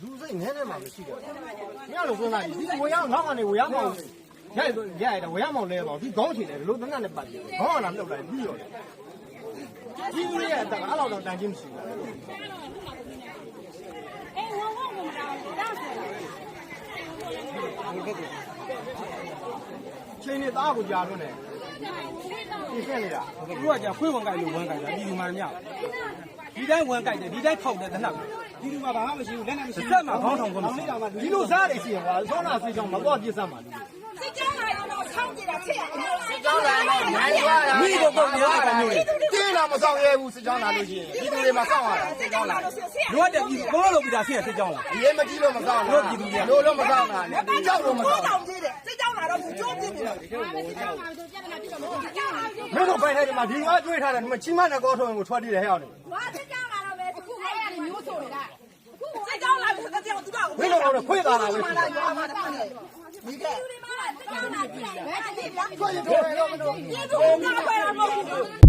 လူစိတ်နဲနဲ့မှမရှိတော့မရလို့စဉ်းစားကြည့်ဒီဝေရောက်နောက်ကနေဝေရောက်မောင်ရိုက်တယ်ဝေရောက်မောင်လဲပေါ့ဒီခေါင်းချင်တယ်လို့တနက်နဲ့ပတ်တယ်ခေါင်းကလာမြုပ်လိုက်ပြီးရောဒီလူရဲ့အတက်ကအဲ့လောက်တော့တန်ချင်းမရှိဘူးချင်းနေသားကိုကြာလို့နေဒီဆက်နေတာသူကကြာခွေးဝင်ကြိုက်လို့ဝင်ကြိုက်တာဒီလူမှမြောက်ဒီတိုင်းဝင်ကြိုက်တယ်ဒီတိုင်းဖောက်တယ်တနက်ဒီလူမှဘာမှမရှိဘူးလက်နဲ့မရှိဘူးဆက်မှာခေါင်းထောင်ကုန်မရှိဒီလိုစားနေရှိရင်ကွာဆောနာစီချောင်းမတော့ပြစ်စမ်းပါဘူးစိတ်ကြောင်းလာတော့ဆောင်းကြည့်တာချက်ရတယ်စိတ်ကြောင်းလာတော့နိုင်သွားတာမိတော့ပုံများတာမျိုးတင်းလာမဆောင်ရဲဘူးစိတ်ကြောင်းလာလို့ရှိရင်ဒီလူတွေမှာစောင့်ရတာစိတ်ကြောင်းလာလိုအပ်တယ်ဒီဘောလုံးပြီးတာဆင်းရစိတ်ကြောင်းလာအရေးမကြီးလို့မစောင့်ဘူးလို့ပြည်သူတွေလို့တော့မစောင့်တာနဲ့ကြောက်လို့မစောင့်ဘူးစိတ်ကြောင်းလာတော့ကြိုးပြစ်နေတယ်စိတ်ကြောင်းလာတော့ပြဿနာပြတော့မဟုတ်ဘူးမင်းတို့ပိုင်ထဲမှာဒီကကျွေးထားတယ်ဒီမှာချီမနဲ့ကောထုံးကိုထွက်တည်တယ်ဟဲ့အောင်နေဟာစိတ်ကြောင်းလာတော့ပဲအခုအဲ့ရတယ်မျိုးဆိုနေတာအခုစိတ်ကြောင်းလာပြီဆိုတော့သူကမင်းတို့တော့ခွေးသားလာပဲဒီကဒီမှာတကယ်လာကြည့်ဘယ်တည်းပြန်ခွေးတို့တော့မလို့ဒီတို့ကပဲမဟုတ်ဘူး